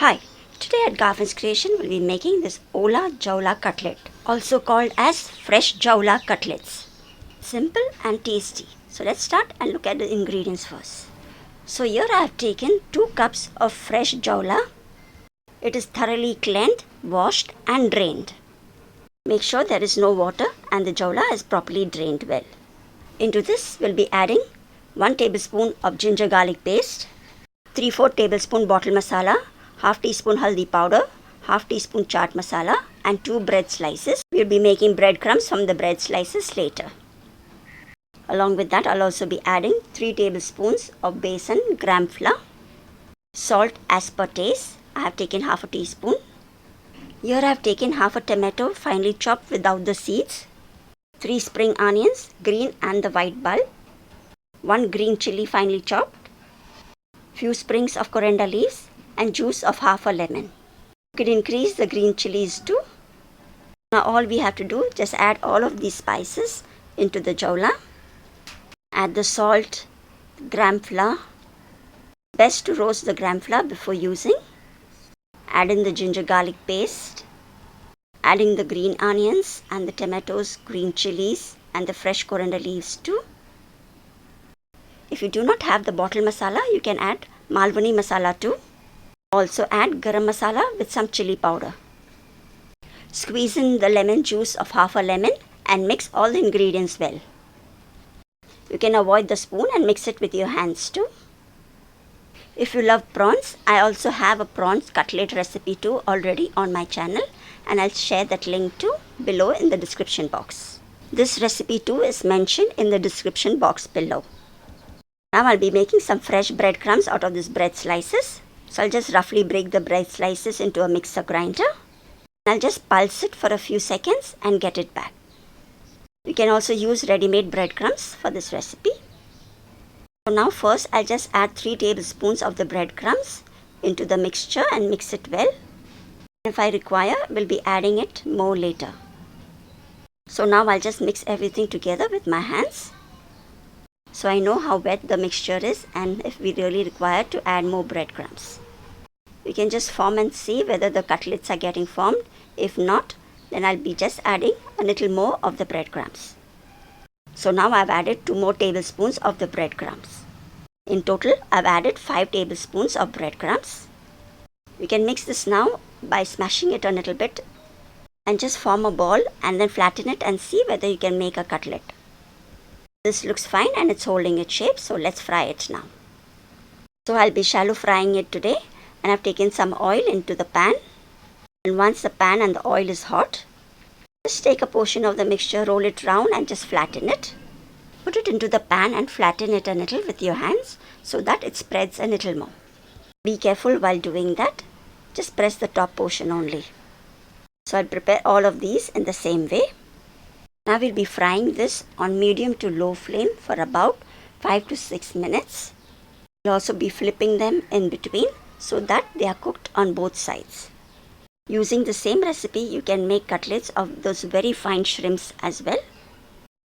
Hi, today at Garfin's Creation we'll be making this Ola Jawla Cutlet, also called as Fresh Jawla Cutlets. Simple and tasty. So let's start and look at the ingredients first. So here I have taken 2 cups of fresh jawla. It is thoroughly cleaned, washed and drained. Make sure there is no water and the jawla is properly drained well. Into this we'll be adding 1 tablespoon of ginger garlic paste, 3/4 tablespoon bottle masala, half teaspoon haldi powder, half teaspoon chaat masala and 2 bread slices. We'll be making bread crumbs from the bread slices later. Along with that, I'll also be adding 3 tablespoons of besan gram flour, salt as per taste. I have taken half a teaspoon. Here I have taken half a tomato finely chopped without the seeds, 3 spring onions, green and the white bulb, 1 green chilli finely chopped, few sprigs of coriander leaves and juice of half a lemon. You can increase the green chillies too. Now all we have to do, just add all of these spices into the jawla. Add the salt, gram flour. Best to roast the gram flour before using. Add in the ginger garlic paste. Adding the green onions and the tomatoes, green chillies and the fresh coriander leaves too. If you do not have the bottle masala, you can add Malwani masala too. Also add Garam Masala with some chilli powder. Squeeze in the lemon juice of half a lemon and mix all the ingredients well. You can avoid the spoon and mix it with your hands too. If you love prawns, I also have a prawns cutlet recipe too already on my channel, and I'll share that link too below in the description box. This recipe too is mentioned in the description box below. Now I'll be making some fresh bread crumbs out of these bread slices. So I'll just roughly break the bread slices into a mixer grinder. I'll just pulse it for a few seconds and get it back. You can also use ready-made breadcrumbs for this recipe. So now first I'll just add 3 tablespoons of the breadcrumbs into the mixture and mix it well. If I require, we'll be adding it more later. So now I'll just mix everything together with my hands, so I know how wet the mixture is and if we really require to add more breadcrumbs. You can just form and see whether the cutlets are getting formed. If not, then I'll be just adding a little more of the breadcrumbs. So now I've added 2 more tablespoons of the breadcrumbs. In total, I've added 5 tablespoons of breadcrumbs. You can mix this now by smashing it a little bit and just form a ball and then flatten it and see whether you can make a cutlet. This looks fine and it's holding its shape, so let's fry it now. So I'll be shallow frying it today, and I've taken some oil into the pan. And once the pan and the oil is hot, just take a portion of the mixture, roll it round and just flatten it. Put it into the pan and flatten it a little with your hands so that it spreads a little more. Be careful while doing that. Just press the top portion only. So I'll prepare all of these in the same way. Now we'll be frying this on medium to low flame for about 5 to 6 minutes. We'll also be flipping them in between so that they are cooked on both sides. Using the same recipe, you can make cutlets of those very fine shrimps as well.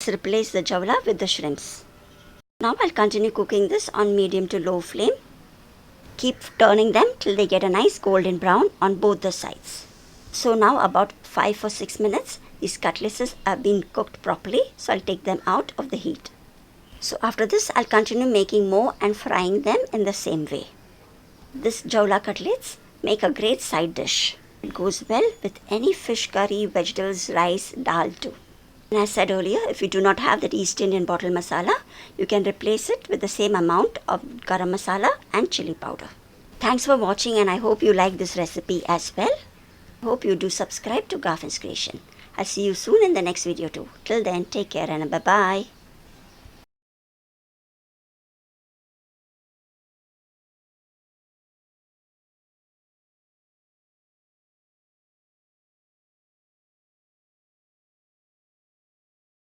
Let's replace the jawla with the shrimps. Now I'll continue cooking this on medium to low flame. Keep turning them till they get a nice golden brown on both the sides. So now about 5 or 6 minutes, these cutlets have been cooked properly, so I'll take them out of the heat. So after this, I'll continue making more and frying them in the same way. This jawla cutlets make a great side dish. It goes well with any fish curry, vegetables, rice, dal too. And as I said earlier, if you do not have that East Indian Bottle Masala, you can replace it with the same amount of Garam Masala and chilli powder. Thanks for watching, and I hope you like this recipe as well. I hope you do subscribe to Garfin's Creation. I'll see you soon in the next video too. Till then, take care and bye-bye.